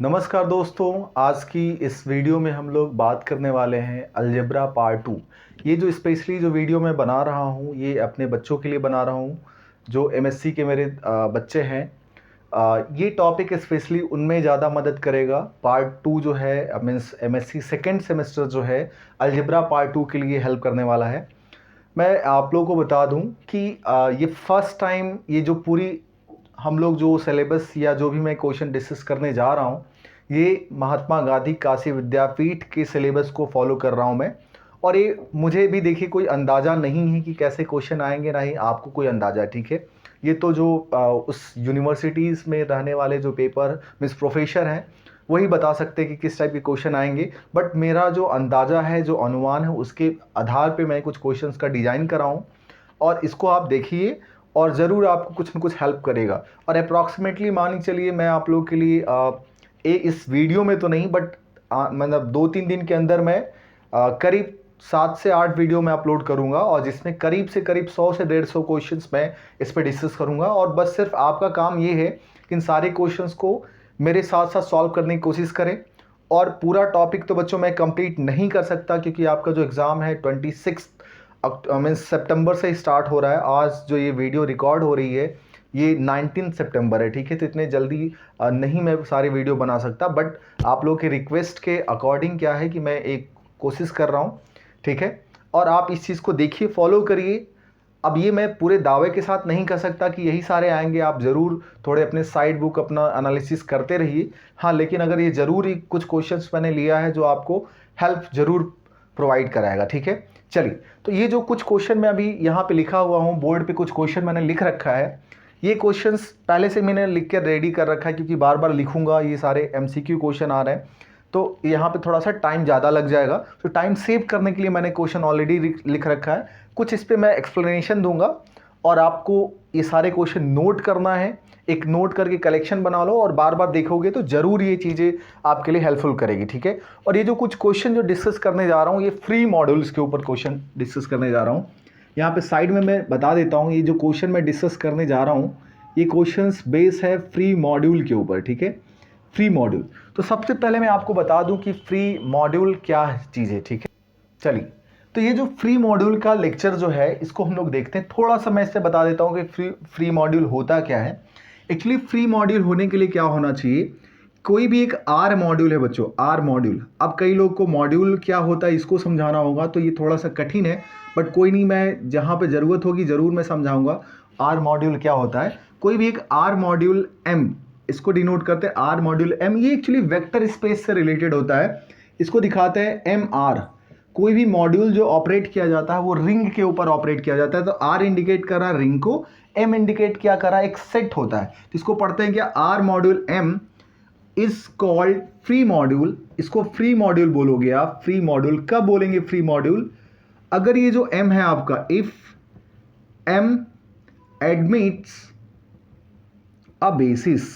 नमस्कार दोस्तों। आज की इस वीडियो में हम लोग बात करने वाले हैं अलजेब्रा पार्ट 2। ये जो स्पेशली जो वीडियो मैं बना रहा हूँ ये अपने बच्चों के लिए बना रहा हूँ जो एमएससी के मेरे बच्चे हैं। ये टॉपिक स्पेशली उनमें ज़्यादा मदद करेगा। पार्ट 2 जो है मीन्स एमएससी सेकेंड सेमेस्टर जो है अलजेब्रा पार्ट 2 के लिए हेल्प करने वाला है। मैं आप लोगों को बता दूं कि ये फर्स्ट टाइम ये जो पूरी हम लोग जो सिलेबस या जो भी मैं क्वेश्चन डिस्कस करने जा रहा हूँ ये महात्मा गांधी काशी विद्यापीठ के सिलेबस को फॉलो कर रहा हूँ मैं। और ये मुझे भी देखिए कोई अंदाज़ा नहीं है कि कैसे क्वेश्चन आएंगे, ना ही आपको कोई अंदाज़ा है, ठीक है। ये तो जो उस यूनिवर्सिटीज़ में रहने वाले जो पेपर मीन्स प्रोफेसर हैं वही बता सकते हैं कि किस टाइप के क्वेश्चन आएंगे। बट मेरा जो अंदाज़ा है, जो अनुमान है, उसके आधार पे मैं कुछ क्वेश्चंस का डिज़ाइन कर रहा हूँ और इसको आप देखिए और ज़रूर आपको कुछ न कुछ हेल्प करेगा। और अप्रॉक्सीमेटली मान चलिए मैं आप लोगों के लिए इस वीडियो में तो नहीं बट मतलब 2-3 दिन के अंदर मैं करीब 7 से 8 वीडियो में अपलोड करूंगा और जिसमें करीब से करीब 100 से 150 क्वेश्चंस मैं इस पर डिस्कस करूंगा। और बस सिर्फ आपका काम ये है कि इन सारे क्वेश्चंस को मेरे साथ साथ सॉल्व करने की कोशिश करें। और पूरा टॉपिक तो बच्चों मैं कंप्लीट नहीं कर सकता क्योंकि आपका जो एग्ज़ाम है 26 मीन्स सितंबर से स्टार्ट हो रहा है। आज जो ये वीडियो रिकॉर्ड हो रही है ये 19 सितंबर है, ठीक है। तो इतने जल्दी नहीं मैं सारी वीडियो बना सकता, बट आप लोगों के रिक्वेस्ट के अकॉर्डिंग क्या है कि मैं एक कोशिश कर रहा हूँ, ठीक है। और आप इस चीज़ को देखिए, फॉलो करिए। अब ये मैं पूरे दावे के साथ नहीं कर सकता कि यही सारे आएंगे, आप ज़रूर थोड़े अपने साइड बुक अपना एनालिसिस करते रहिए। हाँ, लेकिन अगर ये ज़रूर ही कुछ क्वेश्चंस मैंने लिया है जो आपको हेल्प ज़रूर प्रोवाइड कराएगा, ठीक है। चलिए, तो ये जो कुछ क्वेश्चन मैं अभी यहाँ पे लिखा हुआ हूँ, बोर्ड पे कुछ क्वेश्चन मैंने लिख रखा है। ये क्वेश्चंस पहले से मैंने लिख कर रेडी कर रखा है क्योंकि बार बार लिखूंगा, ये सारे एमसीक्यू क्वेश्चन आ रहे हैं तो यहाँ पे थोड़ा सा टाइम ज़्यादा लग जाएगा। तो टाइम सेव करने के लिए मैंने क्वेश्चन ऑलरेडी लिख रखा है। कुछ इस पर मैं एक्सप्लेनेशन दूंगा और आपको ये सारे क्वेश्चन नोट करना है। एक नोट करके कलेक्शन बना लो और बार बार देखोगे तो ज़रूर ये चीज़ें आपके लिए हेल्पफुल करेगी, ठीक है। और ये जो कुछ क्वेश्चन जो डिस्कस करने जा रहा हूँ ये फ्री मॉड्यूल्स के ऊपर क्वेश्चन डिस्कस करने जा रहा हूँ। यहाँ पे साइड में मैं बता देता हूँ, ये जो क्वेश्चन मैं डिस्कस करने जा रहा हूँ ये क्वेश्चंस बेस है फ्री मॉड्यूल के ऊपर, ठीक है। फ्री मॉड्यूल, तो सबसे पहले मैं आपको बता दूं कि फ्री मॉड्यूल क्या चीज़ है, ठीक है। चलिए, तो ये जो फ्री मॉड्यूल का लेक्चर जो है इसको हम लोग देखते हैं। थोड़ा सा मैं इससे बता देता हूँ कि फ्री मॉड्यूल होता क्या है। एक्चुअली फ्री मॉड्यूल होने के लिए क्या होना चाहिए, कोई भी एक आर मॉड्यूल है बच्चों, आर मॉड्यूल। अब कई लोग को मॉड्यूल क्या होता है इसको समझाना होगा तो ये थोड़ा सा कठिन है, बट कोई नहीं, मैं जहाँ पे ज़रूरत होगी ज़रूर मैं समझाऊंगा आर मॉड्यूल क्या होता है। कोई भी एक आर मॉड्यूल एम, इसको डिनोट करते हैं आर मॉड्यूल एम। ये एक्चुअली वेक्टर स्पेस से रिलेटेड होता है, इसको दिखाते हैं एम आर। कोई भी मॉड्यूल जो ऑपरेट किया जाता है वो रिंग के ऊपर ऑपरेट किया जाता है, तो आर इंडिकेट कर रहा है रिंग को, एम इंडिकेट क्या कर रहा है, एक सेट होता है। तो इसको पढ़ते हैं क्या, R module M is called free module. इसको फ्री मॉड्यूल बोलोगे आप। फ्री मॉड्यूल कब बोलेंगे फ्री मॉड्यूल, अगर ये जो एम है आपका, if M admits a basis,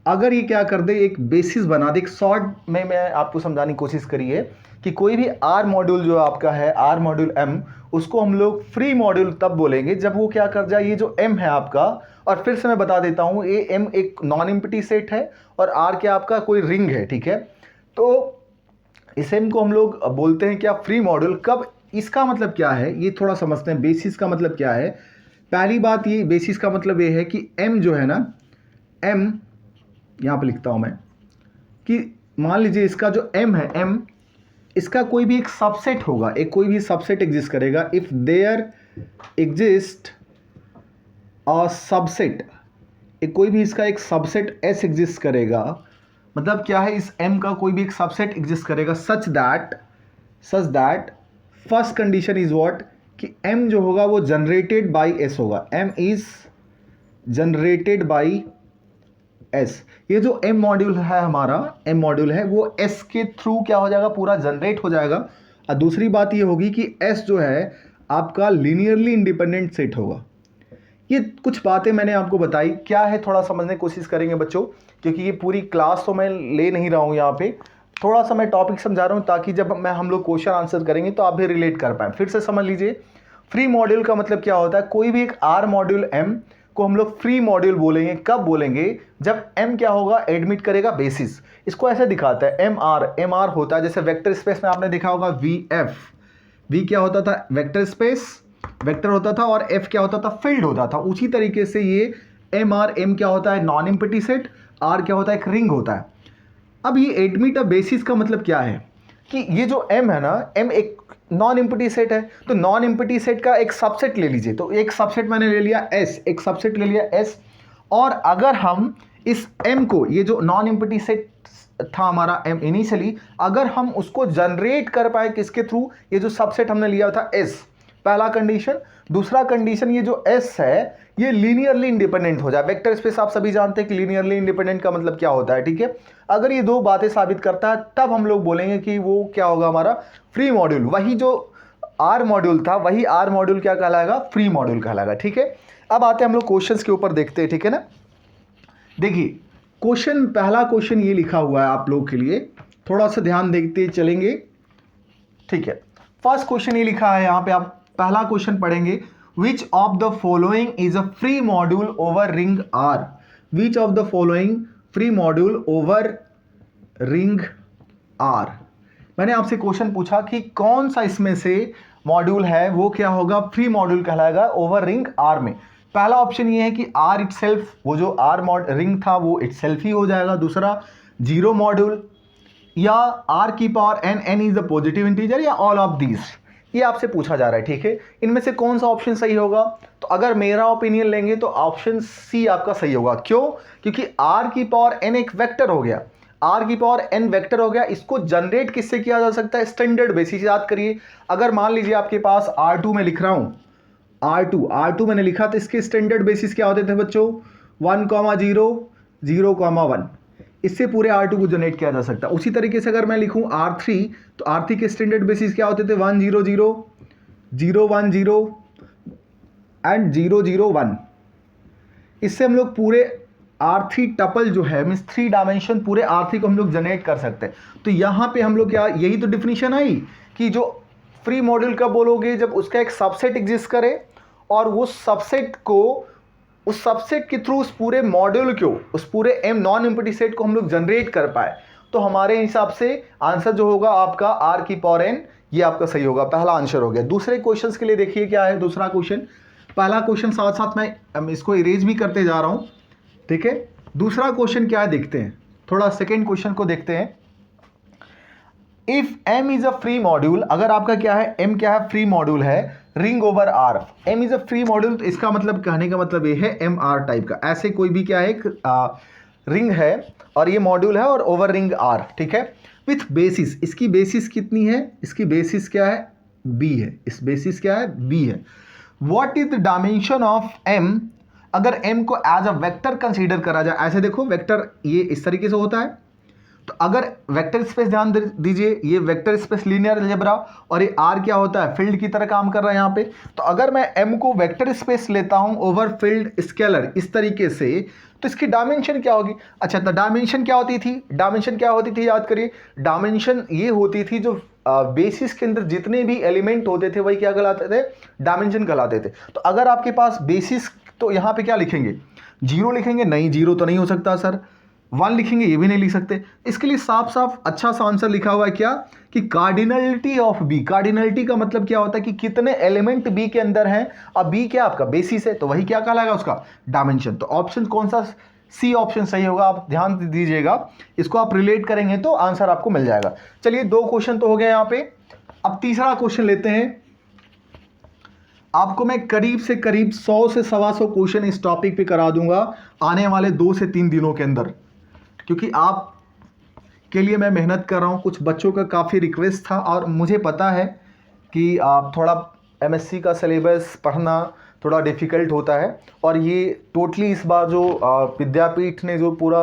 अगर ये क्या कर दे, एक बेसिस बना दे। एक शॉर्ट में मैं आपको समझाने की कोशिश करी है कि कोई भी आर मॉड्यूल जो आपका है, आर मॉड्यूल एम, उसको हम लोग फ्री मॉड्यूल तब बोलेंगे जब वो क्या कर जाए, ये जो एम है आपका, और फिर से मैं बता देता हूं ये एम एक नॉन एम्प्टी सेट है और आर क्या आपका कोई रिंग है, ठीक है। तो इस एम को हम लोग बोलते हैं क्या, फ्री मॉड्यूल। कब, इसका मतलब क्या है ये थोड़ा समझते हैं। बेसिस का मतलब क्या है, पहली बात ये बेसिस का मतलब ये है कि एम जो है ना, एम यहाँ पे लिखता हूँ मैं कि मान लीजिए इसका जो m है, m इसका कोई भी एक सबसेट होगा, एक कोई भी सबसेट एग्जिस्ट करेगा। If there exist a subset, एक कोई भी इसका एक सबसेट s एग्जिस्ट करेगा, मतलब क्या है, इस m का कोई भी एक सबसेट एग्जिस्ट करेगा such that first condition is what, कि m जो होगा वो जनरेटेड बाय s होगा। m is generated by S। ये जो M मॉड्यूल है हमारा, M मॉड्यूल है वो S के थ्रू क्या हो जाएगा, पूरा जनरेट हो जाएगा। और दूसरी बात ये होगी कि S जो है आपका लीनियरली इंडिपेंडेंट सेट होगा। ये कुछ बातें मैंने आपको बताई, क्या है थोड़ा समझने की कोशिश करेंगे बच्चों, क्योंकि ये पूरी क्लास तो मैं ले नहीं रहा हूँ यहाँ पे, थोड़ा सा मैं टॉपिक समझा रहा हूँ ताकि जब हम लोग क्वेश्चन आंसर करेंगे तो आप भी रिलेट कर पाएँ। फिर से समझ लीजिए, फ्री मॉड्यूल का मतलब क्या होता है, कोई भी एक आर मॉड्यूल एम को हम लोग फ्री मॉड्यूल बोलेंगे। कब बोलेंगे? जब m क्या होगा, एडमिट करेगा बेसिस। इसको ऐसे दिखाता है, एम आर होता है, जैसे वेक्टर स्पेस में आपने देखा होगा वी एफ। वी क्या होता था? वेक्टर स्पेस, वेक्टर होता था, और एफ क्या होता था? फील्ड होता था। उसी तरीके से ये एम आर, एम क्या होता है? नॉन एम्प्टी सेट, आर क्या होता है? एक रिंग होता है। अब ये एडमिट अ बेसिस का मतलब क्या है कि ये जो m है ना, m एक नॉन एम्प्टी सेट है, तो नॉन एम्प्टी सेट का एक सबसेट ले लीजिए। तो एक सबसेट मैंने ले लिया s, एक सबसेट ले लिया s, और अगर हम इस m को, ये जो नॉन एम्प्टी सेट था हमारा m इनिशियली, अगर हम उसको जनरेट कर पाए किसके थ्रू? ये जो सबसेट हमने लिया था s, पहला कंडीशन। दूसरा कंडीशन, ये जो s है ये लीनियरली इंडिपेंडेंट हो जाए। वेक्टर स्पेस आप सभी जानते हैं कि लीनियरली इंडिपेंडेंट का मतलब क्या होता है, ठीक है। अगर ये दो बातें साबित करता है तब हम लोग बोलेंगे कि वो क्या होगा, हमारा फ्री मॉड्यूल। वही जो आर मॉड्यूल था, वही आर मॉड्यूल क्या कहलाएगा? फ्री मॉड्यूल कहलाएगा, ठीक है। अब आते हैं हम लोग क्वेश्चंस के ऊपर, देखते हैं, ठीक है ना। देखिए क्वेश्चन, पहला क्वेश्चन ये लिखा हुआ है आप लोग के लिए, थोड़ा सा ध्यान देखते चलेंगे, ठीक है। फर्स्ट क्वेश्चन ये लिखा है, यहाँ पे आप पहला क्वेश्चन पढ़ेंगे, which of the following is a free module over ring R? Which of the following free module over ring R? मैंने आपसे क्वेश्चन पूछा कि कौन सा इसमें से मॉड्यूल है वो क्या होगा? फ्री मॉड्यूल कहलाएगा ओवर रिंग आर में। पहला ऑप्शन ये है कि आर इटसेल्फ, वो जो आर रिंग था वो इटसेल्फ ही हो जाएगा। दूसरा जीरो मॉड्यूल, या आर की power N, N is the positive integer, या ऑल ऑफ दीज, ये आपसे पूछा जा रहा है, ठीक है। इनमें से कौन सा ऑप्शन सही होगा? तो अगर मेरा ओपिनियन लेंगे तो ऑप्शन सी आपका सही होगा। क्यों? क्योंकि आर की पावर एन एक वेक्टर हो गया, आर की पावर एन वेक्टर हो गया। इसको जनरेट किससे किया जा सकता है? Standard basis. याद करिए, अगर मान लीजिए आपके पास R2 में लिख रहा हूं, R2 मैंने लिखा, तो इसके स्टैंडर्ड बेसिस क्या होते थे बच्चों? 1,0, 0,1। इससे पूरे R2 को जनरेट किया जा सकता है। उसी तरीके से अगर मैं लिखूं R3, तो R3 के स्टैंडर्ड बेसिस क्या होते थे? 1,0, 0,10 एंड 0,01। इससे हम लोग पूरे R3 टपल जो है, मीन्स 3 डायमेंशन पूरे R3 को हम लोग जनरेट कर सकते हैं। तो यहाँ पे हम लोग क्या, यही तो डिफिनीशन आई कि जो फ्री मॉड्यूल कब बोलोगे? जब उसका एक सबसेट एग्जिस्ट करे और वो सबसेट को, उस सबसेट के थ्रू उस पूरे मॉड्यूल को, उस पूरे एम नॉन एम्प्टी सेट को हम लोग जनरेट कर पाए। तो हमारे हिसाब से आंसर जो होगा आपका आर की पावर एन, ये आपका सही होगा। पहला आंसर हो गया। दूसरे क्वेश्चंस के लिए देखिए क्या है दूसरा क्वेश्चन। पहला क्वेश्चन साथ साथ मैं इसको इरेज भी करते जा रहा हूं, ठीक है। दूसरा क्वेश्चन क्या है देखते हैं, थोड़ा सेकेंड क्वेश्चन को देखते हैं। If m is a free module, अगर आपका क्या है, m क्या है? फ्री मॉड्यूल है, ring over r। m is a free module, तो इसका मतलब, कहने का मतलब ये है एम आर टाइप का। ऐसे कोई भी क्या है, एक रिंग है और ये मॉड्यूल है और ओवर रिंग r, ठीक है। विथ बेसिस, इसकी बेसिस कितनी है? इसकी बेसिस क्या है? b है। इस बेसिस क्या है? b है। What is the dimension of m? अगर m को एज अ वेक्टर कंसीडर करा जाए, ऐसे देखो वेक्टर ये इस तरीके से होता है, तो अगर वेक्टर स्पेस ध्यान दीजिए, ये वेक्टर स्पेस लीनियर अलजेब्रा, और ये आर क्या होता है? फील्ड की तरह काम कर रहा है यहाँ पे। तो अगर मैं एम को वेक्टर स्पेस लेता हूँ ओवर फील्ड स्केलर इस तरीके से, तो इसकी डायमेंशन क्या होगी? अच्छा, तो डायमेंशन क्या होती थी? डायमेंशन क्या होती थी याद करिए। डायमेंशन ये होती थी, जो बेसिस के अंदर जितने भी एलिमेंट होते थे वही क्या कहलाते थे? डायमेंशन कहलाते थे। तो अगर आपके पास बेसिस, तो यहाँ पे क्या लिखेंगे? 0 लिखेंगे? नहीं, 0 तो नहीं हो सकता सर। 1 लिखेंगे? ये भी नहीं लिख सकते। इसके लिए साफ साफ अच्छा सा आंसर लिखा हुआ है क्या, कि कार्डिनलिटी ऑफ बी। कार्डिनलिटी का मतलब क्या होता है कि कितने एलिमेंट बी के अंदर हैं। अब बी क्या आपका बेसिस है, तो वही क्या कहलाएगा? उसका डायमेंशन। तो ऑप्शन कौन सा? सी ऑप्शन सही होगा। आप ध्यान दीजिएगा, इसको आप रिलेट करेंगे तो आंसर आपको मिल जाएगा। चलिए 2 क्वेश्चन तो हो गए यहाँ पे। अब तीसरा क्वेश्चन लेते हैं। आपको मैं करीब से करीब 100 से 125 क्वेश्चन इस टॉपिक पे करा दूंगा आने वाले 2 से 3 दिनों के अंदर, क्योंकि आप के लिए मैं मेहनत कर रहा हूँ। कुछ बच्चों का काफ़ी रिक्वेस्ट था, और मुझे पता है कि आप थोड़ा एमएससी का सिलेबस पढ़ना थोड़ा डिफ़िकल्ट होता है, और ये टोटली इस बार जो विद्यापीठ ने जो पूरा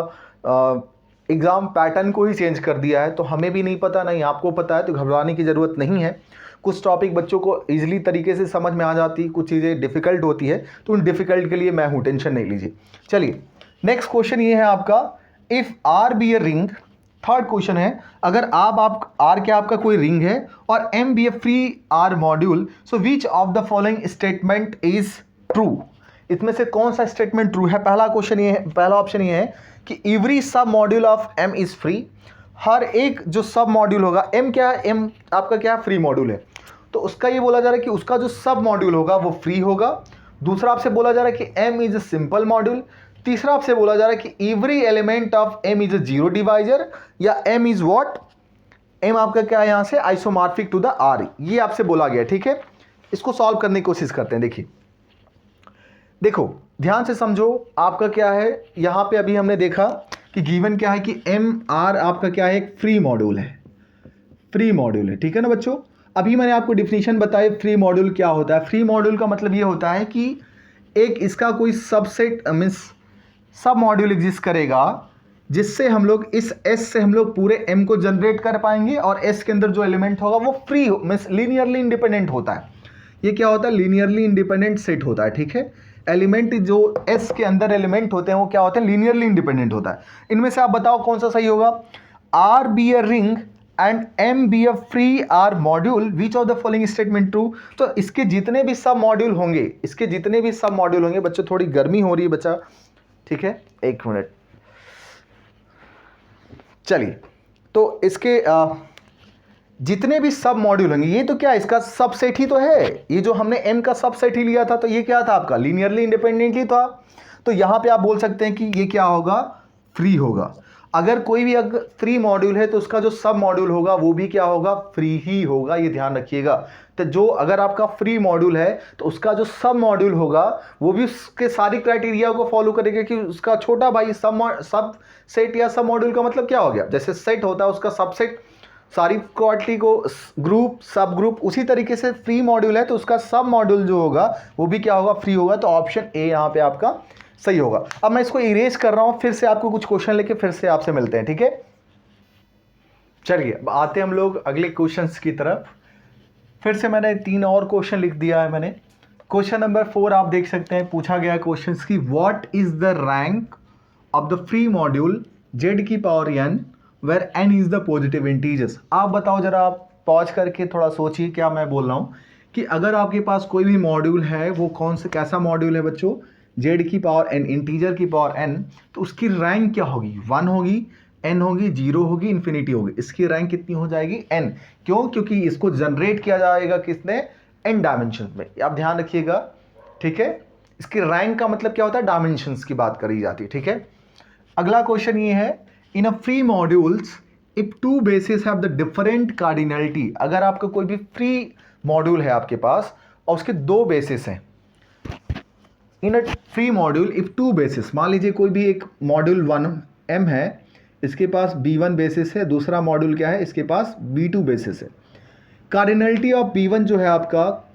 एग्ज़ाम पैटर्न को ही चेंज कर दिया है, तो हमें भी नहीं पता, नहीं आपको पता है, तो घबराने की ज़रूरत नहीं है। कुछ टॉपिक बच्चों को ईजिली तरीके से समझ में आ जाती, कुछ चीज़ें डिफ़िकल्ट होती है, तो उन डिफ़िकल्ट के लिए मैं हूँ, टेंशन नहीं लीजिए। चलिए नेक्स्ट क्वेश्चन ये है आपका, if R be a ring. Third question है, अगर आप आर क्या आपका कोई रिंग है और M be a free R module, so which of the following statement is true. इसमें से कौन सा स्टेटमेंट ट्रू है? पहला क्वेश्चन ये है, पहला ऑप्शन ये है कि every sub module of M is free. हर एक जो सब मॉड्यूल होगा, एम क्या है? एम आपका क्या है? फ्री मॉड्यूल है, तो उसका ये बोला जा रहा है कि उसका जो सब मॉड्यूल होगा वो फ्री होगा। दूसरा आपसे बोला जा रहा है कि M is a simple module. तीसरा आपसे बोला जा रहा है कि every element of M is a zero divisor, या एम इज व्हाट? एम आपका क्या है यहां से? आइसोमॉर्फिक टू द आर, ये आपसे बोला गया, ठीक है। इसको सॉल्व करने की कोशिश करते हैं। देखिए, देखो ध्यान से समझो, आपका क्या है यहां पे, अभी हमने देखा कि गिवन क्या है कि एम आर आपका क्या है? एक फ्री मॉड्यूल है, फ्री मॉड्यूल है, ठीक है ना बच्चों। अभी मैंने आपको डिफिनीशन बताई फ्री मॉड्यूल क्या होता है। फ्री मॉड्यूल का मतलब ये होता है कि एक इसका कोई सबसेट मीन्स सब मॉड्यूल एग्जिस्ट करेगा, जिससे हम लोग इस एस से हम लोग पूरे एम को जनरेट कर पाएंगे, और एस के अंदर जो एलिमेंट होगा वो फ्री मीन्स लीनियरली इंडिपेंडेंट होता है। ये क्या होता है? लीनियरली इंडिपेंडेंट सेट होता है, ठीक है। एलिमेंट जो एस के अंदर एलिमेंट होते हैं वो क्या होते हैं? लीनियरली इंडिपेंडेंट होता है। इनमें से आप बताओ कौन सा सही होगा? R be a ring and M be a free R module, which of the following statement true? तो इसके जितने भी सब मॉड्यूल होंगे, इसके जितने भी सब मॉड्यूल होंगे, बच्चों थोड़ी गर्मी हो रही है बच्चा, ठीक है, एक मिनट, चलिए। तो इसके जितने भी सब मॉड्यूल होंगे, ये तो क्या इसका सबसेट ही तो है, ये जो हमने m का सबसेट ही लिया था, तो ये क्या था आपका? लीनियरली इंडिपेंडेंट ही था। तो यहां पे आप बोल सकते हैं कि ये क्या होगा? फ्री होगा। अगर कोई भी अगर फ्री मॉड्यूल है तो उसका जो सब मॉड्यूल होगा वो भी क्या होगा? फ्री ही होगा, ये ध्यान रखिएगा। तो जो अगर आपका फ्री मॉड्यूल है तो उसका जो सब मॉड्यूल होगा वो भी उसके सारी क्राइटेरिया को फॉलो करेगा कि उसका छोटा भाई सब सेट या सब मॉड्यूल का मतलब क्या हो गया? जैसे सेट होता है उसका सबसेट, सारी क्वांटिटी को ग्रुप सब ग्रुप, उसी तरीके से फ्री मॉड्यूल है तो उसका सब मॉड्यूल जो होगा वो भी क्या होगा? फ्री होगा। तो ऑप्शन ए यहाँ पे आपका सही होगा। अब मैं इसको इरेज कर रहा हूं, फिर से आपको कुछ क्वेश्चन लेके फिर से आपसे मिलते हैं, ठीक है। चलिए अब आते हैं हम लोग अगले क्वेश्चंस की तरफ। फिर से मैंने 3 और क्वेश्चन लिख दिया है मैंने। क्वेश्चन नंबर 4 आप देख सकते हैं, पूछा गया क्वेश्चंस की what is the rank of the free module z की power n where n is the positive integers. आप बताओ जरा, आप पॉज करके थोड़ा सोचिए क्या मैं बोल रहा हूं कि अगर आपके पास कोई भी मॉड्यूल है, वो कौन से कैसा मॉड्यूल है बच्चों? z की पावर n, इंटीजर की पावर n, तो उसकी रैंक क्या होगी? 1 होगी, n होगी, 0 होगी, इन्फिनिटी होगी। इसकी रैंक कितनी हो जाएगी? n। क्यों? क्योंकि इसको जनरेट किया जाएगा किसने? n डायमेंशन में। आप ध्यान रखिएगा, ठीक है। इसकी रैंक का मतलब क्या होता है? डायमेंशंस की बात करी जाती है, ठीक है। अगला क्वेश्चन ये है, in a free modules if two basis have the different cardinality. अगर आपका कोई भी फ्री मॉड्यूल है आपके पास और उसके 2 बेसिस हैं, in a free module if 2 basis, मान लीजिए कोई भी एक मॉड्यूल 1 m है, इसके पास b1 बेसिस है, दूसरा मॉड्यूल क्या है? इसके पास b2 बेसिस है। कार्डिनलिटी ऑफ b1 जो है आपका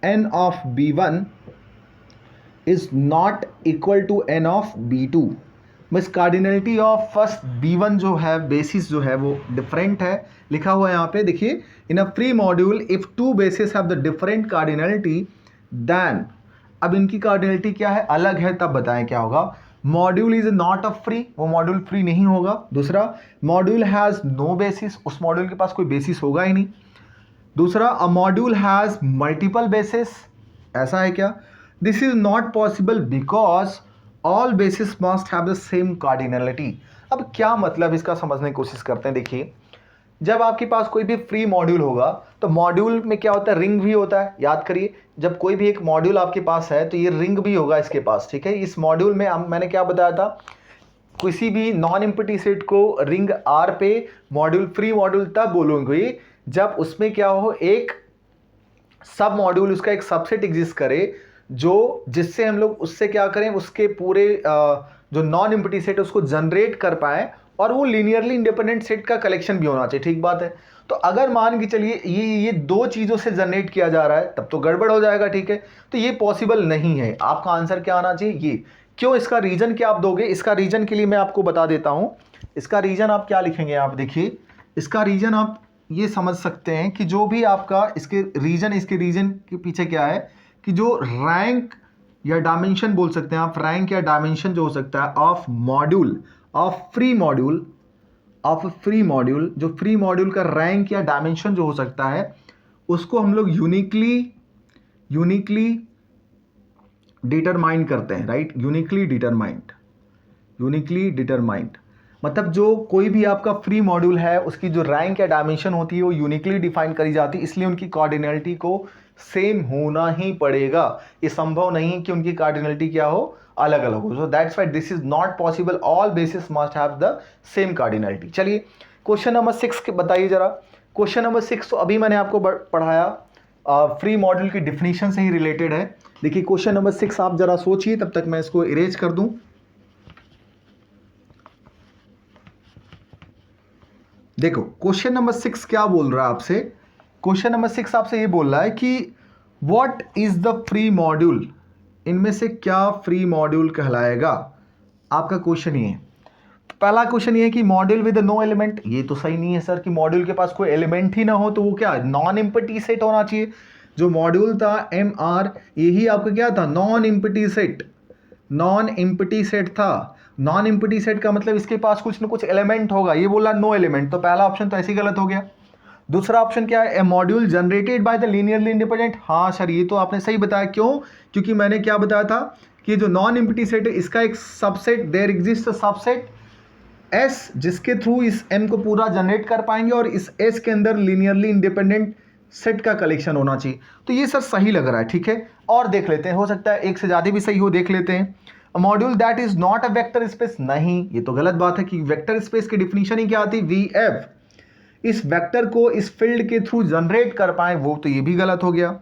n of b1 is not equal to n of b2। बस कार्डिनलिटी ऑफ फर्स्ट b1 जो है बेसिस जो है वो डिफरेंट है, लिखा हुआ है यहाँ पे देखिए, in a free module if 2 basis have the different cardinality then, अब इनकी कार्डिनलिटी क्या है? अलग है, तब बताएं क्या होगा? Module is not a free, वो मॉड्यूल फ्री नहीं होगा। दूसरा, मॉड्यूल हैज नो बेसिस, उस मॉड्यूल के पास कोई बेसिस होगा ही नहीं। दूसरा, अ मॉड्यूल हैज मल्टीपल बेसिस, ऐसा है क्या? This is not possible because all basis must have the same cardinality. अब क्या मतलब इसका समझने की कोशिश करते हैं। देखिए, जब आपके पास कोई भी फ्री मॉड्यूल होगा तो मॉड्यूल में क्या होता है? रिंग भी होता है। याद करिए, जब कोई भी एक मॉड्यूल आपके पास है तो ये रिंग भी होगा इसके पास, ठीक है। इस मॉड्यूल में मैंने क्या बताया था? किसी भी नॉन एम्प्टी सेट को रिंग आर पे मॉड्यूल फ्री मॉड्यूल तब बोलूंगी जब उसमें क्या हो? एक सब मॉड्यूल, उसका एक सबसेट एग्जिस्ट करे, जो जिससे हम लोग उससे क्या करें? उसके पूरे जो नॉन एम्प्टी सेट है उसको जनरेट कर पाए, और वो लीनियरली इंडिपेंडेंट सेट का कलेक्शन भी होना चाहिए, ठीक बात है। तो अगर मान के चलिए ये 2 चीज़ों से जनरेट किया जा रहा है तब तो गड़बड़ हो जाएगा, ठीक है। तो ये पॉसिबल नहीं है। आपका आंसर क्या आना चाहिए? ये। क्यों? इसका रीजन क्या आप दोगे? इसका रीजन के लिए मैं आपको बता देता हूं। इसका रीजन आप क्या लिखेंगे? आप देखिए, इसका रीजन आप ये समझ सकते हैं कि जो भी आपका इसके रीजन के पीछे क्या है कि जो रैंक या डायमेंशन बोल सकते हैं आप, रैंक या डायमेंशन जो हो सकता है of module of free module जो फ्री मॉड्यूल का रैंक या डायमेंशन जो हो सकता है उसको हम लोग यूनिकली डिटरमाइन करते हैं, राइट, यूनिकली डिटरमाइंड मतलब जो कोई भी आपका फ्री मॉड्यूल है उसकी जो रैंक या डायमेंशन होती है वो यूनिकली डिफाइन करी जाती है, इसलिए उनकी कार्डिनलिटी को सेम होना ही पड़ेगा। ये संभव नहीं कि उनकी कार्डिनलिटी क्या हो, अलग अलग हो। So that's why this is not possible, all basis must have the same cardinality. चलिए क्वेश्चन नंबर 6 बताइए जरा। क्वेश्चन नंबर 6 तो अभी मैंने आपको पढ़ाया, फ्री मॉड्यूल की डिफिनीशन से ही रिलेटेड है। देखिए क्वेश्चन नंबर 6 आप जरा सोचिए, तब तक मैं इसको इरेज कर दूं। देखो क्वेश्चन नंबर 6 क्या बोल रहा है आपसे। क्वेश्चन नंबर 6 आपसे ये बोल रहा है कि what is the free module, इनमें से क्या फ्री मॉड्यूल कहलाएगा। आपका क्वेश्चन ये है, पहला क्वेश्चन ये है कि मॉड्यूल विद नो एलिमेंट। ये तो सही नहीं है सर कि मॉड्यूल के पास कोई एलिमेंट ही ना हो, तो वो क्या नॉन एम्प्टी सेट होना चाहिए। जो मॉड्यूल था MR, यही आपका क्या था, नॉन एम्प्टी सेट था। नॉन एम्प्टी सेट का मतलब इसके पास कुछ ना कुछ एलिमेंट होगा, ये बोला नो एलिमेंट, तो पहला ऑप्शन तो ऐसे ही गलत हो गया। दूसरा ऑप्शन क्या है, a module generated by the linearly independent. हाँ सर ये तो आपने सही बताया, क्यों, क्योंकि मैंने क्या बताया था कि जो नॉन एम्प्टी सेट है इसका एक subset, there exist a subset S जिसके थ्रू इस M को पूरा जनरेट कर पाएंगे, और इस S के अंदर लीनियरली इंडिपेंडेंट सेट का कलेक्शन होना चाहिए। तो ये सर सही लग रहा है, ठीक है। और देख लेते हैं, हो सकता है एक से ज़्यादा भी सही हो, देख लेते हैं। Module that is not a vector space, नहीं ये तो गलत बात है कि वेक्टर स्पेस की डिफिनीशन ही क्या आती, VF। इस वेक्टर को इस फील्ड के थ्रू जनरेट कर पाए, वो तो ये भी गलत हो गया।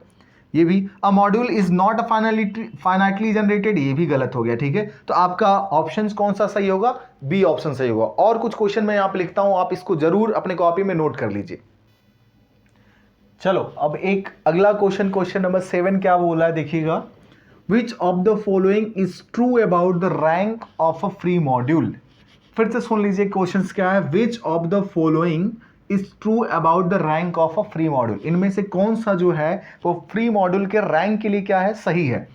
ये भी अ module is not a finitely generated, ये भी गलत हो गया, ठीक है। तो आपका ऑप्शन कौन सा सही होगा, बी ऑप्शन सही होगा। और कुछ क्वेश्चन मैं यहां पे लिखता हूं, आप इसको जरूर अपने कॉपी में नोट कर लीजिए। चलो अब एक अगला क्वेश्चन, क्वेश्चन नंबर 7 क्या बोला है देखिएगा। विच of the following is true about the rank of a free module. फिर से सुन लीजिए क्वेश्चन क्या है, which of the following is true about the rank of a free module. इनमें से कौन सा जो है वो फ्री मॉड्यूल के रैंक के लिए क्या है, सही है।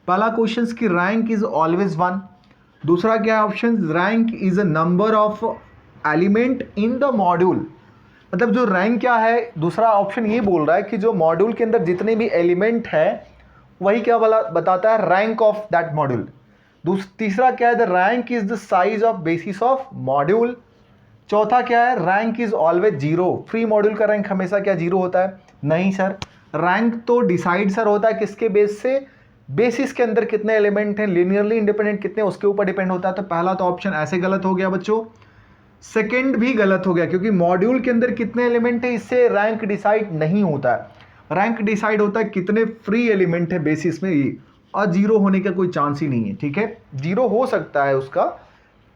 पहला क्वेश्चन की रैंक इज ऑलवेज 1। दूसरा क्या है option, rank is a number of element in the module. मतलब जो रैंक क्या है, दूसरा ऑप्शन ये बोल रहा है कि जो मॉड्यूल के अंदर जितने भी एलिमेंट है वही क्या बताता है, रैंक ऑफ दैट मॉड्यूल। तीसरा क्या है, the rank is the size of basis of module. चौथा क्या है, rank is always 0। Free module का रैंक हमेशा क्या 0 होता है, नहीं सर। रैंक तो डिसाइड सर होता है किसके बेस से, बेसिस के अंदर कितने एलिमेंट हैं, लीनियरली इंडिपेंडेंट कितने, उसके ऊपर डिपेंड होता है। तो पहला तो ऑप्शन ऐसे गलत हो गया बच्चों। सेकंड भी गलत हो गया, क्योंकि मॉड्यूल के अंदर कितने एलिमेंट है इससे रैंक डिसाइड नहीं होता है। रैंक डिसाइड होता है कितने फ्री एलिमेंट है बेसिस में, ये और 0 होने का कोई चांस ही नहीं है, ठीक है। 0 हो सकता है उसका,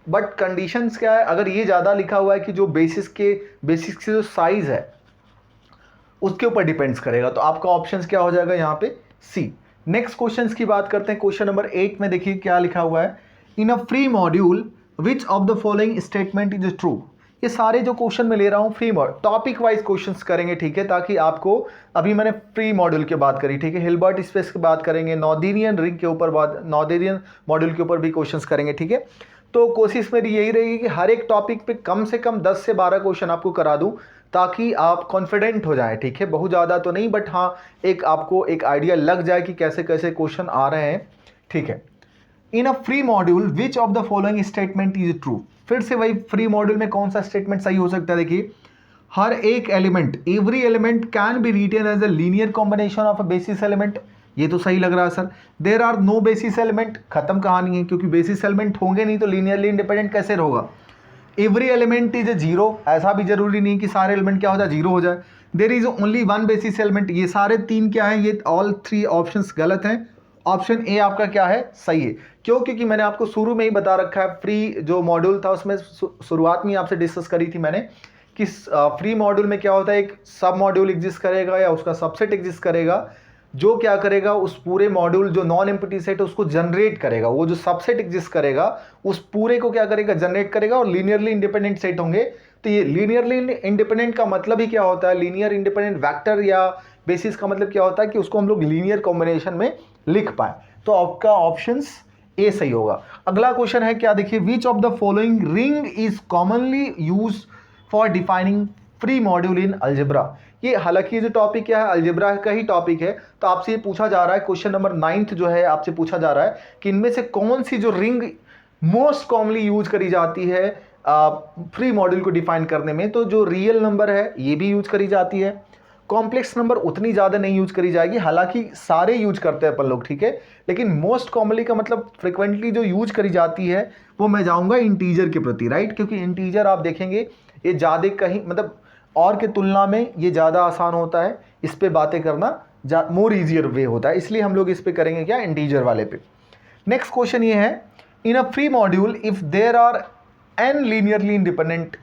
बट कंडीशंस क्या है, अगर ये ज़्यादा लिखा हुआ है कि जो बेसिस के जो साइज है उसके ऊपर डिपेंड्स करेगा, तो आपका ऑप्शन क्या हो जाएगा यहाँ पे, सी। नेक्स्ट क्वेश्चन की बात करते हैं, क्वेश्चन नंबर 8 में देखिए क्या लिखा हुआ है, in a free module which of the following statement is true. ये सारे जो क्वेश्चन मैं ले रहा हूँ free module topic wise questions करेंगे, ठीक है, ताकि आपको, अभी मैंने फ्री मॉड्यूल की बात करी, ठीक है, हिल्बर्ट स्पेस की बात करेंगे, नॉर्देरियन रिंग के ऊपर बात, नॉर्देरियन मॉड्यूल के ऊपर भी क्वेश्चंस करेंगे, ठीक है। तो कोशिश मेरी यही रहेगी कि हर एक टॉपिक पे कम से कम 10 से 12 क्वेश्चन आपको करा दूं, ताकि आप कॉन्फिडेंट हो जाएं, ठीक है। बहुत ज़्यादा तो नहीं, बट हाँ एक आपको एक आइडिया लग जाए कि कैसे कैसे क्वेश्चन आ रहे हैं, ठीक है। In a free module which of the following statement is true. फिर से वही फ्री मॉड्यूल में कौन सा स्टेटमेंट सही हो सकता है, देखिए, हर एक element, every element can be written as a linear combination of a basis element. ये तो सही लग रहा है sir. There are no basis element, खत्म कहानी है, क्योंकि बेसिस एलिमेंट होंगे नहीं तो लीनियरली इंडिपेंडेंट कैसे होगा। एवरी एलिमेंट इज ए 0, ऐसा भी जरूरी नहीं कि सारे एलिमेंट क्या हो जाए 0 हो जाए। There is only 1 basis element, ये सारे 3 क्या है, ये ऑल 3 ऑप्शंस गलत हैं। ऑप्शन ए आपका क्या है, सही है। क्यों, क्योंकि मैंने आपको शुरू में ही बता रखा है, फ्री जो मॉड्यूल था उसमें शुरुआत में आपसे डिस्कस करी थी मैंने कि फ्री मॉड्यूल में क्या होता है, एक सब मॉड्यूल एग्जिस्ट करेगा या उसका सबसेट एग्जिस्ट करेगा, जो क्या करेगा उस पूरे मॉड्यूल जो नॉन एम्प्टी सेट है उसको जनरेट करेगा। वो जो सबसेट एग्जिस्ट करेगा उस पूरे को क्या करेगा, जनरेट करेगा, और लीनियरली इंडिपेंडेंट सेट होंगे। तो ये लीनियरली इंडिपेंडेंट का मतलब ही क्या होता है, लीनियर इंडिपेंडेंट वेक्टर या बेसिस का मतलब क्या होता है कि उसको हम लोग लीनियर कॉम्बिनेशन में लिख पाए। तो आपका ऑप्शन ए सही होगा। अगला क्वेश्चन है क्या, देखिए, विच of the following ring is commonly use for defining free module in algebra. ये हालांकि जो टॉपिक क्या है अलजेब्रा का ही टॉपिक है, तो आपसे ये पूछा जा रहा है क्वेश्चन नंबर 9 जो है आपसे पूछा जा रहा है कि इनमें से कौन सी जो रिंग मोस्ट कॉमनली यूज करी जाती है फ्री मॉड्यूल को डिफाइन करने में। तो जो रियल नंबर है ये भी यूज करी जाती है, कॉम्प्लेक्स नंबर उतनी ज़्यादा नहीं यूज करी जाएगी, हालांकि सारे यूज करते हैं अपन लोग, ठीक है। लेकिन मोस्ट कॉमनली का मतलब फ्रिक्वेंटली जो यूज करी जाती है वो मैं जाऊंगा इंटीजर के प्रति, राइट, क्योंकि इंटीजर आप देखेंगे ये ज़्यादा कहीं मतलब और के तुलना में ये ज़्यादा आसान होता है, इस पर बातें करना मोर ईजियर वे होता है, इसलिए हम लोग इस पर करेंगे क्या, इंटीजर वाले पे। नेक्स्ट क्वेश्चन ये है, in a free module if there are n linearly independent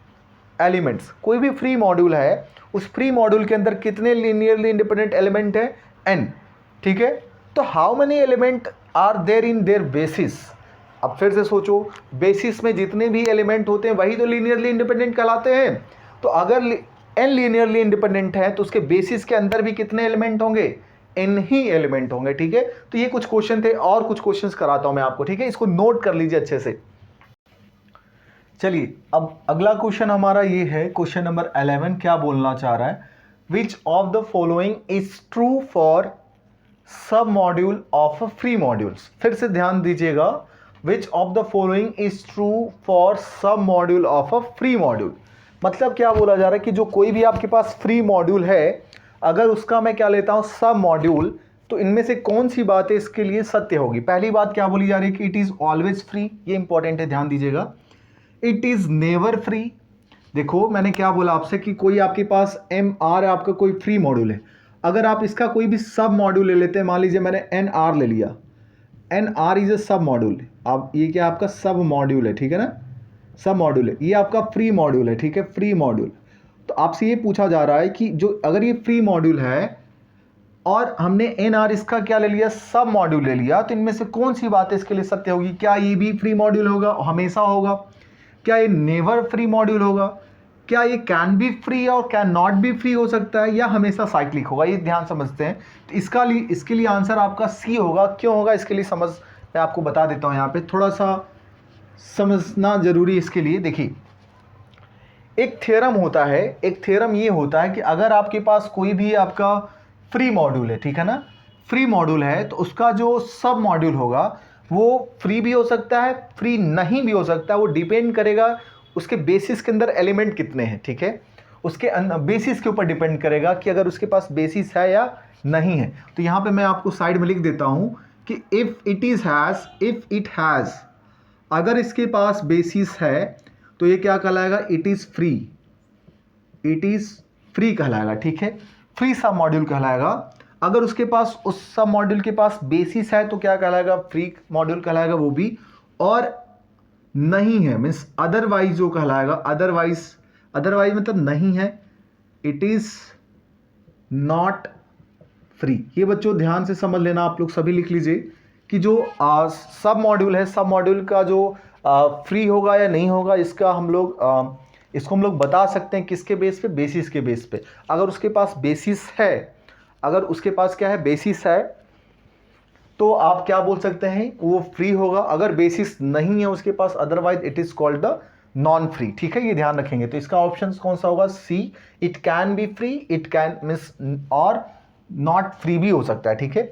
elements, कोई भी फ्री मॉड्यूल है उस फ्री मॉड्यूल के अंदर कितने लीनियरली इंडिपेंडेंट एलिमेंट है, n, ठीक है। तो how many element are there in their basis. अब फिर से सोचो, बेसिस में जितने भी एलिमेंट होते हैं वही तो लीनियरली इंडिपेंडेंट कहलाते हैं। तो अगर n लीनियरली इंडिपेंडेंट है तो उसके बेसिस के अंदर भी कितने एलिमेंट होंगे, n ही एलिमेंट होंगे, ठीक है। तो ये कुछ क्वेश्चन थे और कुछ क्वेश्चंस कराता हूं मैं आपको, ठीक है, इसको नोट कर लीजिए अच्छे से। चलिए अब अगला क्वेश्चन हमारा ये है, क्वेश्चन नंबर 11 क्या बोलना चाह रहा है, which of the following is true for सब मॉड्यूल ऑफ फ्री मॉड्यूल्स। फिर से ध्यान दीजिएगा, which of the following is true for सब module of a free module. मतलब क्या बोला जा रहा है कि जो कोई भी आपके पास फ्री मॉड्यूल है, अगर उसका मैं क्या लेता हूं सब मॉड्यूल, तो इनमें से कौन सी बातें इसके लिए सत्य होगी। पहली बात क्या बोली जा रही है कि इट इज ऑलवेज फ्री, ये इंपॉर्टेंट है, ध्यान दीजिएगा। इट इज नेवर फ्री, देखो मैंने क्या बोला आपसे कि कोई आपके पास MR आपका कोई फ्री मॉड्यूल है, अगर आप इसका कोई भी सब मॉड्यूल ले लेते हैं, मान लीजिए मैंने NR ले लिया, NR इज ए सब मॉड्यूल, अब ये क्या आपका सब मॉड्यूल है, ठीक है ना, सब मॉड्यूल है, ये आपका फ्री मॉड्यूल है, ठीक है, फ्री मॉड्यूल। तो आपसे ये पूछा जा रहा है कि जो अगर ये फ्री मॉड्यूल है और हमने NR इसका क्या ले लिया, सब मॉड्यूल ले लिया, तो इनमें से कौन सी बात इसके लिए सत्य होगी। क्या ये भी फ्री मॉड्यूल होगा, हमेशा होगा, क्या ये नेवर फ्री मॉड्यूल होगा, क्या ये कैन बी फ्री और कैन नॉट बी फ्री हो सकता है, या हमेशा साइक्लिक होगा, ये ध्यान समझते हैं। तो इसके लिए आंसर आपका C होगा। क्यों होगा इसके लिए समझ मैं आपको बता देता हूँ, यहाँ पे थोड़ा सा समझना जरूरी है इसके लिए। देखिए एक थ्योरम होता है, एक थ्योरम ये होता है कि अगर आपके पास कोई भी आपका फ्री मॉड्यूल है, ठीक है ना, फ्री मॉड्यूल है, तो उसका जो सब मॉड्यूल होगा वो फ्री भी हो सकता है, फ्री नहीं भी हो सकता है, वो डिपेंड करेगा उसके बेसिस के अंदर एलिमेंट कितने हैं, ठीक है, उसके बेसिस के ऊपर डिपेंड करेगा कि अगर उसके पास बेसिस है या नहीं है। तो यहाँ पे मैं आपको साइड में लिख देता हूँ कि इफ़ इट हैज़, अगर इसके पास बेसिस है तो ये क्या कहलाएगा, इट इज़ फ्री कहलाएगा, ठीक है, फ्री सब मॉड्यूल कहलाएगा। अगर उसके पास उस सब मॉड्यूल के पास बेसिस है तो क्या कहलाएगा, फ्री मॉड्यूल कहलाएगा वो भी, और नहीं है मीन्स अदरवाइज जो कहलाएगा, अदरवाइज मतलब नहीं है, इट इज नॉट फ्री। ये बच्चों ध्यान से समझ लेना, आप लोग सभी लिख लीजिए कि जो सब मॉड्यूल है, सब मॉड्यूल का जो फ्री होगा या नहीं होगा, इसका हम लोग इसको हम लोग बता सकते हैं किसके बेस पे, बेसिस के बेस पे। अगर उसके पास बेसिस है, अगर उसके पास क्या है, बेसिस है, तो आप क्या बोल सकते हैं, वो फ्री होगा। अगर बेसिस नहीं है उसके पास, otherwise it is called the non free, ठीक है, ये ध्यान रखेंगे। तो इसका ऑप्शन कौन सा होगा, C, it can be free, it can means और नॉट फ्री भी हो सकता है, ठीक है।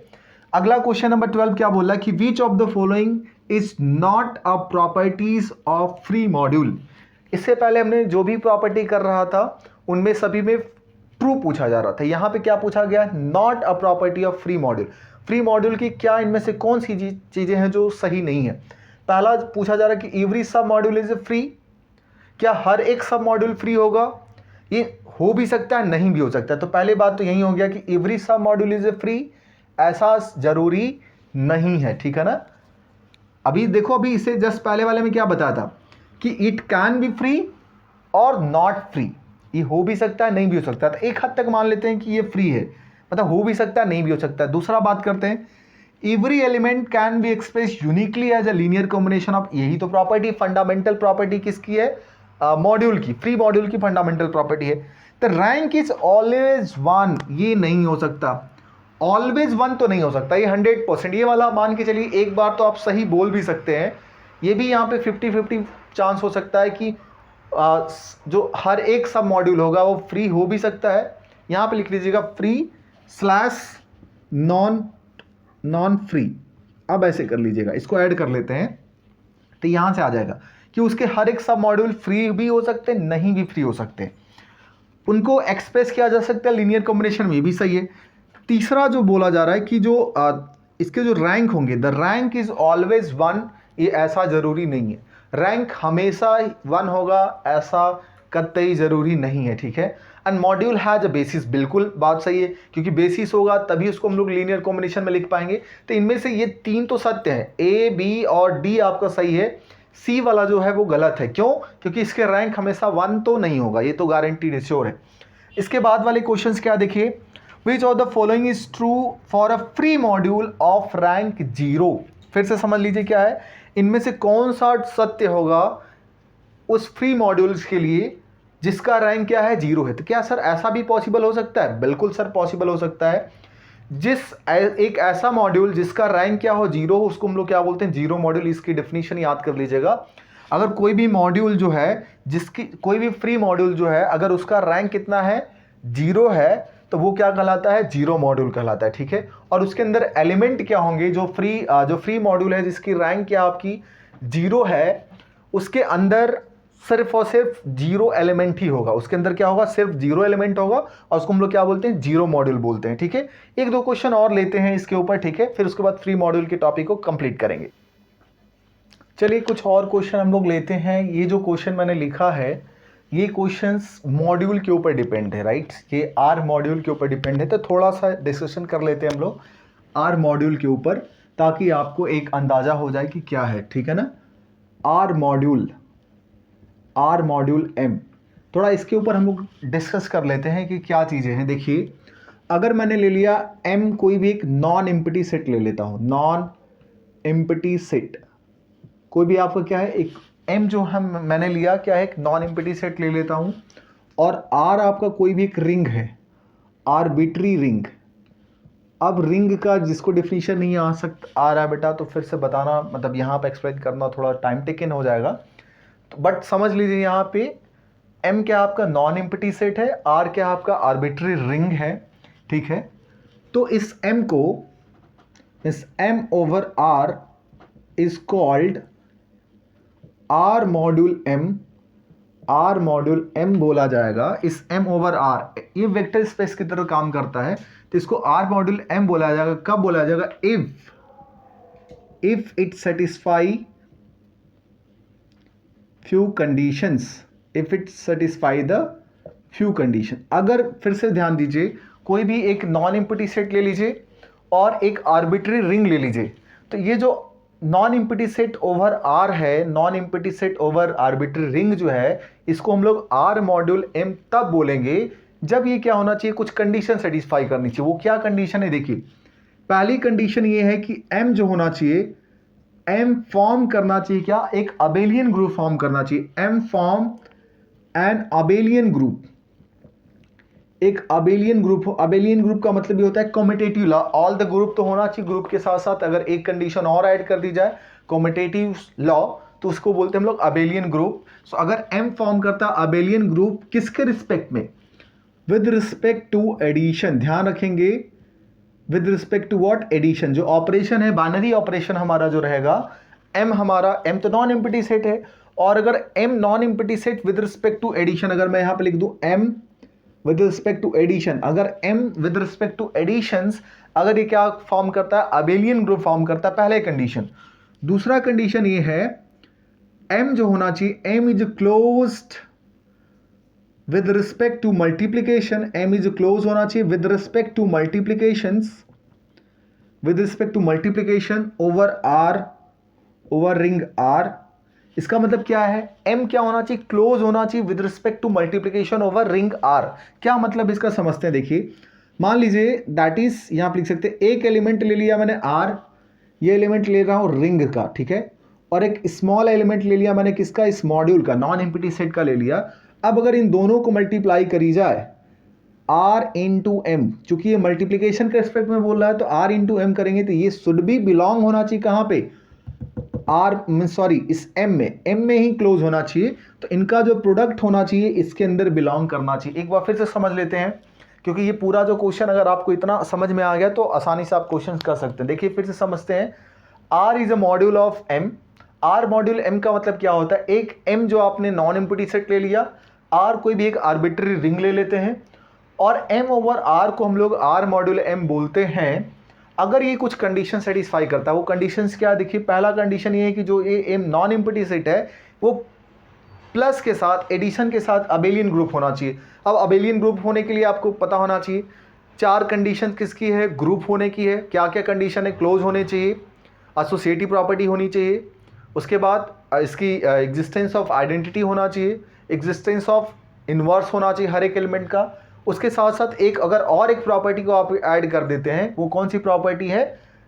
अगला क्वेश्चन नंबर 12 क्या बोला कि विच of the following is not a properties of free module. इससे पहले हमने जो भी प्रॉपर्टी कर रहा था उनमें सभी में ट्रू पूछा जा रहा था, यहाँ पे क्या पूछा गया, not a property of free module. Free module की क्या इनमें से कौन सी चीजें हैं जो सही नहीं है। पहला पूछा जा रहा है कि every sub module is free, क्या हर एक सब मॉड्यूल फ्री होगा, ये हो भी सकता है नहीं भी हो सकता है। तो पहले बात तो यही हो गया कि every sub module is free, ऐसा जरूरी नहीं है, ठीक है ना। अभी देखो, अभी इसे जस्ट पहले वाले में क्या बताया था कि इट कैन बी फ्री और नॉट फ्री, ये हो भी सकता है नहीं भी हो सकता है। तो एक हद तक मान लेते हैं कि ये फ्री है, मतलब हो भी सकता है नहीं भी हो सकता है। दूसरा बात करते हैं, every element can be express uniquely as a linear combination of, यही तो प्रॉपर्टी, फंडामेंटल प्रॉपर्टी किसकी है, मॉड्यूल की, फ्री मॉड्यूल की फंडामेंटल प्रॉपर्टी है। तो रैंक इज ऑलवेज 1, ये नहीं हो सकता, ऑलवेज 1 तो नहीं हो सकता, ये 100%, ये वाला मान के चलिए एक बार तो आप सही बोल भी सकते हैं। ये भी यहाँ पे 50-50 चांस हो सकता है कि जो हर एक सब मॉड्यूल होगा वो फ्री हो भी सकता है। यहाँ पे लिख लीजिएगा फ्री स्लैश नॉन फ्री। अब ऐसे कर लीजिएगा, इसको ऐड कर लेते हैं तो यहाँ से आ जाएगा कि उसके हर एक सब मॉड्यूल फ्री भी हो सकते हैं, नहीं भी फ्री हो सकते, उनको एक्सप्रेस किया जा सकता है लीनियर कॉम्बिनेशन में, भी सही है। तीसरा जो बोला जा रहा है कि जो इसके जो रैंक होंगे, द रैंक इज ऑलवेज 1, ये ऐसा जरूरी नहीं है, रैंक हमेशा 1 होगा ऐसा कतई जरूरी नहीं है, ठीक है। And module has a basis, बिल्कुल बात सही है, क्योंकि बेसिस होगा तभी उसको हम लोग लीनियर कॉम्बिनेशन में लिख पाएंगे। तो इनमें से ये 3 तो सत्य है, ए बी और डी आपका सही है, सी वाला जो है वो गलत है। क्यों? क्योंकि इसके रैंक हमेशा 1 तो नहीं होगा, ये तो गारंटीड श्योर है। इसके बाद वाले क्वेश्चंस क्या देखिए, विच of the following is true for a free module of rank 0। फिर से समझ लीजिए क्या है, इनमें से कौन सा सत्य होगा उस फ्री मॉड्यूल्स के लिए जिसका रैंक क्या है 0 है। तो क्या सर ऐसा भी पॉसिबल हो सकता है? बिल्कुल सर पॉसिबल हो सकता है। एक ऐसा मॉड्यूल जिसका रैंक क्या हो 0 हो, उसको हम लोग क्या बोलते हैं? 0 मॉड्यूल। इसकी डेफिनेशन याद कर लीजिएगा। अगर कोई भी मॉड्यूल जो है, जिसकी कोई भी फ्री मॉड्यूल जो है, अगर उसका रैंक कितना है 0 है, तो वो क्या कहलाता है? 0 मॉड्यूल कहलाता है, ठीक है। और उसके अंदर एलिमेंट क्या होंगे? जो फ्री मॉड्यूल है जिसकी रैंक क्या आपकी 0 है, उसके अंदर सिर्फ और सिर्फ 0 एलिमेंट ही होगा। उसके अंदर क्या होगा? सिर्फ 0 एलिमेंट होगा, और उसको हम लोग क्या बोलते हैं? 0 मॉड्यूल बोलते हैं, ठीक है। एक दो क्वेश्चन और लेते हैं इसके ऊपर, ठीक है, फिर उसके बाद फ्री मॉड्यूल के टॉपिक को कंप्लीट करेंगे। चलिए कुछ और क्वेश्चन हम लोग लेते हैं। ये जो क्वेश्चन मैंने लिखा है, ये क्वेश्चंस मॉड्यूल के ऊपर डिपेंड है, राइट। ये आर मॉड्यूल के ऊपर डिपेंड है, तो थोड़ा सा डिस्कशन कर लेते हैं हम लोग आर मॉड्यूल के ऊपर, ताकि आपको एक अंदाजा हो जाए कि क्या है, ठीक है ना। आर मॉड्यूल एम, थोड़ा इसके ऊपर हम लोग डिस्कस कर लेते हैं कि क्या चीज़ें हैं। देखिए, अगर मैंने ले लिया एम, कोई भी एक नॉन एम्प्टी सेट ले लेता हूँ, नॉन एम्प्टी सेट, कोई भी आपका क्या है, एक एम जो मैंने लिया क्या है, एक नॉन एम्प्टी सेट ले लेता हूँ, और आर आपका कोई भी एक रिंग है, आर्बिट्री रिंग। अब रिंग का जिसको डिफिनीशन नहीं आ रहा है बेटा, तो फिर से बताना, मतलब यहाँ पे एक्सप्लेन करना थोड़ा टाइम टेकन हो जाएगा, तो बट समझ लीजिए यहाँ पे एम क्या आपका नॉन एम्प्टी सेट है, आर क्या आपका आर्बिट्री रिंग है, ठीक है। तो इस M over R is called R module M बोला जाएगा। इस एम ओवर आर, ये वेक्टर स्पेस की तरह काम करता है, तो इसको आर मॉड्यूल एम बोला जाएगा। कब बोला जाएगा? If it satisfy few conditions, if it satisfy the few condition. अगर, फिर से ध्यान दीजिए, कोई भी एक नॉन एम्प्टी सेट ले लीजिए और एक आर्बिट्री रिंग ले लीजिए, तो ये जो non empty set over R है, non empty set over arbitrary ring जो है, इसको हम लोग आर मॉड्यूल एम तब बोलेंगे जब ये क्या होना चाहिए, कुछ कंडीशन सेटिस्फाई करनी चाहिए। वो क्या कंडीशन है? देखिए, पहली कंडीशन ये है कि एम जो होना चाहिए, एम फॉर्म करना चाहिए क्या? एक अबेलियन ग्रुप फॉर्म करना चाहिए। M form an abelian group, एक अबेलियन ग्रुप का मतलब ये होता है commutative law, all the group तो होना चाहिए, ग्रुप के साथ साथ अगर एक कंडीशन और ऐड कर दी जाए, कॉम्यूटेटिव लॉ, तो उसको बोलते हैं हम लोग अबेलियन ग्रुप। सो अगर एम फॉर्म करता है अबेलियन ग्रुप, किसके रिस्पेक्ट में? With respect to addition. ध्यान रखेंगे, with respect to what? Addition. जो ऑपरेशन है, बाइनरी ऑपरेशन हमारा जो रहेगा, एम तो नॉन एम्प्टी सेट है, और अगर M non empty set with respect to addition, अगर मैं यहां पे लिख दूं M with respect to addition, अगर M with respect to additions, अगर ये क्या फॉर्म करता है? अबेलियन ग्रुप फॉर्म करता है, पहले कंडीशन। दूसरा कंडीशन ये है, एम जो होना चाहिए, M is closed with respect to multiplication, M is close होना चाहिए with respect to multiplication over R, over ring R. इसका मतलब क्या है? एम क्या होना चाहिए? क्लोज होना चाहिए with respect to multiplication over ring R. क्या मतलब इसका समझते हैं। देखिए, मान लीजिए दैट इज, यहां पर लिख सकते हैं, एक एलिमेंट ले लिया मैंने आर, ये एलिमेंट ले रहा हूं रिंग का, ठीक है, और एक स्मॉल एलिमेंट ले लिया मैंने किसका? इस मॉड्यूल का, नॉन एम्प्टी सेट का ले लिया। अब अगर इन दोनों को मल्टीप्लाई करी जाए, आर इंटू एम, चूंकि ये मल्टीप्लीकेशन के रिस्पेक्ट में बोल रहा है, तो आर इंटू एम करेंगे, तो ये शुड भी बिलोंग होना चाहिए कहां पे? आर में, सॉरी इस एम में ही क्लोज होना चाहिए। तो इनका जो प्रोडक्ट होना चाहिए इसके अंदर बिलोंग करना चाहिए। एक बार फिर से समझ लेते हैं, क्योंकि ये पूरा जो क्वेश्चन अगर आपको इतना समझ में आ गया तो आसानी से आप क्वेश्चन कर सकते हैं। देखिए फिर से समझते हैं। R is a module of M. R module M का मतलब क्या होता है, एक एम जो आपने नॉन एम्प्टी सेट ले लिया, आर कोई भी एक आर्बिट्री रिंग ले लेते हैं, और एम ओवर आर को हम लोग आर मॉड्यूल एम बोलते हैं। अगर ये कुछ कंडीशन सेटिस्फाई करता है, वो कंडीशंस क्या है, देखिए पहला कंडीशन ये है कि जो ये एम नॉन एम्प्टी सेट है वो प्लस के साथ, एडिशन के साथ अबेलियन ग्रुप होना चाहिए। अब अबेलियन ग्रुप होने के लिए आपको पता होना चाहिए 4 कंडीशन किसकी है, ग्रुप होने की है। क्या क्या कंडीशन है, क्लोज होने चाहिए, एसोसिएटिव प्रॉपर्टी होनी चाहिए, उसके बाद इसकी एग्जिस्टेंस ऑफ आइडेंटिटी होना चाहिए, एग्जिस्टेंस ऑफ इन्वर्स होना चाहिए हर एक एलिमेंट का। उसके साथ साथ एक अगर और एक प्रॉपर्टी को आप ऐड कर देते हैं, वो कौन सी प्रॉपर्टी है,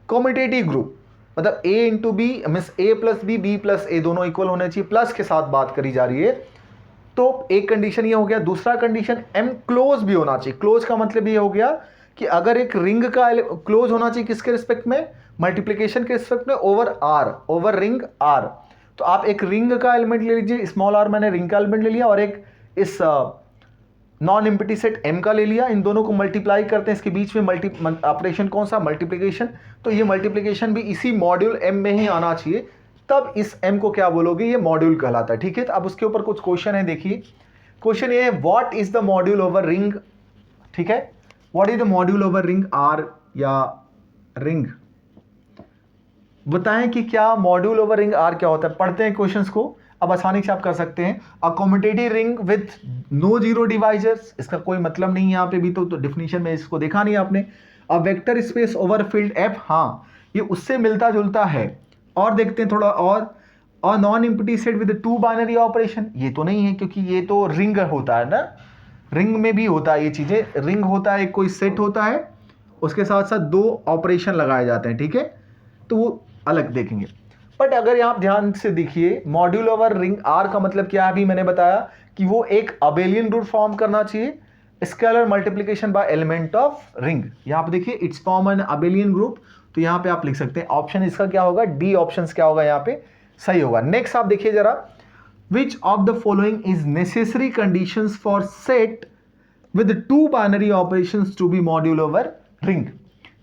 कम्यूटेटिव ग्रुप, मतलब ए इंटू बी मीन्स ए प्लस बी प्लस ए दोनों इक्वल होने चाहिए, प्लस के साथ बात करी जा रही है। तो एक कंडीशन ये हो गया। दूसरा कंडीशन एम क्लोज भी होना चाहिए। क्लोज का मतलब ये हो गया कि अगर एक रिंग का क्लोज होना चाहिए किसके रिस्पेक्ट में, मल्टीप्लिकेशन के रिस्पेक्ट में over R, over ring R. तो आप एक रिंग का एलिमेंट ले लीजिए, स्मॉल आर मैंने रिंग का एलिमेंट ले लिया, और एक इस नॉन एम्प्टी सेट एम का ले लिया, इन दोनों को मल्टीप्लाई करते हैं, इसके बीच में ऑपरेशन कौन सा, मल्टीप्लिकेशन। तो ये मल्टीप्लिकेशन भी इसी मॉड्यूल एम में ही आना चाहिए, तब इस एम को क्या बोलोगे, ये मॉड्यूल कहलाता है। ठीक है, तो अब उसके ऊपर कुछ क्वेश्चन है। देखिए क्वेश्चन ये है, what is the module over ring. ठीक है, what is the module over ring R या रिंग, बताएं कि क्या मॉड्यूल ओवर रिंग आर क्या होता है। पढ़ते हैं क्वेश्चंस को, अब आसानी से आप कर सकते हैं। A commutative ring with no zero divisors, इसका कोई मतलब नहीं है यहाँ पे भी, तो डिफिनीशन में इसको देखा नहीं आपने। A vector space over field F, हाँ ये उससे मिलता जुलता है। और देखते हैं थोड़ा और non empty set with 2 binary operation, ये तो नहीं है क्योंकि ये तो रिंग होता है ना, रिंग में भी होता है ये चीजें। रिंग होता है, एक कोई सेट होता है, उसके साथ साथ 2 ऑपरेशन लगाए जाते हैं। ठीक है, तो वो अलग देखेंगे। बट अगर यहाँ ध्यान से देखिए, मॉड्यूल ओवर रिंग आर का मतलब क्या है, अभी मैंने बताया कि वो एक अबेलियन ग्रुप फॉर्म करना चाहिए, scalar multiplication bye element of ring. यहाँ पे देखिए it's form an abelian group, तो यहाँ पे आप लिख सकते हैं ऑप्शन इसका क्या होगा, डी ऑप्शन क्या होगा यहाँ पे सही होगा। नेक्स्ट आप देखिए जरा, which of the following is necessary conditions for set with 2 binary operations to be module over ring.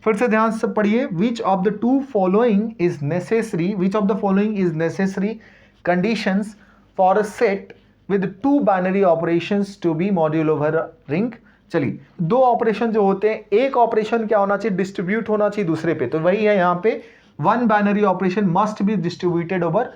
फिर से ध्यान से पढ़िए, which of the two following is necessary, which of the following is necessary conditions for a set with 2 binary operations to be module over ring. चलिए 2 operation जो होते हैं, एक ऑपरेशन क्या होना चाहिए, डिस्ट्रीब्यूट होना चाहिए दूसरे पे, तो वही है यहाँ पे 1 binary operation must be distributed over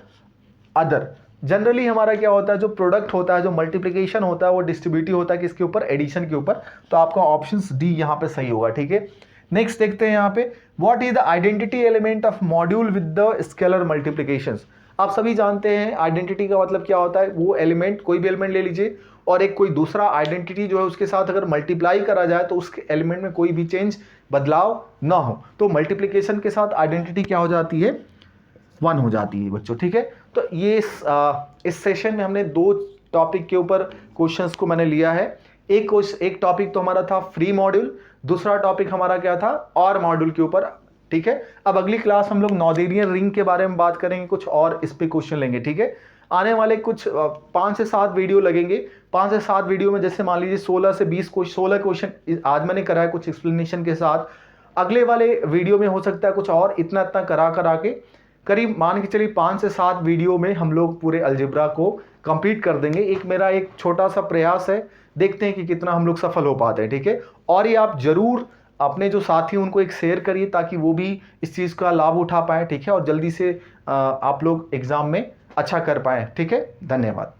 other. Generally हमारा क्या होता है, जो प्रोडक्ट होता है, जो मल्टीप्लिकेशन होता है, वो डिस्ट्रीब्यूटिव होता है किसके ऊपर, एडिशन के ऊपर। तो आपका ऑप्शन डी यहाँ पे सही होगा। ठीक है, नेक्स्ट देखते हैं यहाँ पे, what is the identity element of module with the scalar multiplications. आप सभी जानते हैं आइडेंटिटी का मतलब क्या होता है, वो एलिमेंट, कोई भी एलिमेंट ले लीजिए और एक कोई दूसरा आइडेंटिटी जो है उसके साथ अगर मल्टीप्लाई करा जाए तो उसके एलिमेंट में कोई भी चेंज, बदलाव ना हो। तो मल्टीप्लिकेशन के साथ आइडेंटिटी क्या हो जाती है, 1 हो जाती है बच्चों। ठीक है, तो ये इस सेशन में हमने 2 टॉपिक के ऊपर क्वेश्चंस को मैंने लिया है। एक टॉपिक तो हमारा था फ्री मॉड्यूल, दूसरा टॉपिक हमारा क्या था, और मॉड्यूल के ऊपर। ठीक है, अब अगली क्लास हम लोग नॉर्थेरियन रिंग के बारे में बात करेंगे, कुछ और इस पे क्वेश्चन लेंगे। ठीक है, आने वाले कुछ 5 से 7 वीडियो लगेंगे। 5 से 7 वीडियो में जैसे मान लीजिए 16 से 20 16 क्वेश्चन आज मैंने करा है कुछ एक्सप्लेनेशन के साथ। अगले वाले वीडियो में हो सकता है कुछ और इतना करा के करीब मान के चलिए 5 से 7 वीडियो में हम लोग पूरे अलजेब्रा को कंप्लीट कर देंगे। एक मेरा एक छोटा सा प्रयास है, देखते हैं कि कितना हम लोग सफल हो पाते हैं। ठीक है, और ये आप जरूर अपने जो साथी उनको एक शेयर करिए ताकि वो भी इस चीज़ का लाभ उठा पाए। ठीक है, और जल्दी से आप लोग एग्जाम में अच्छा कर पाए। ठीक है, धन्यवाद।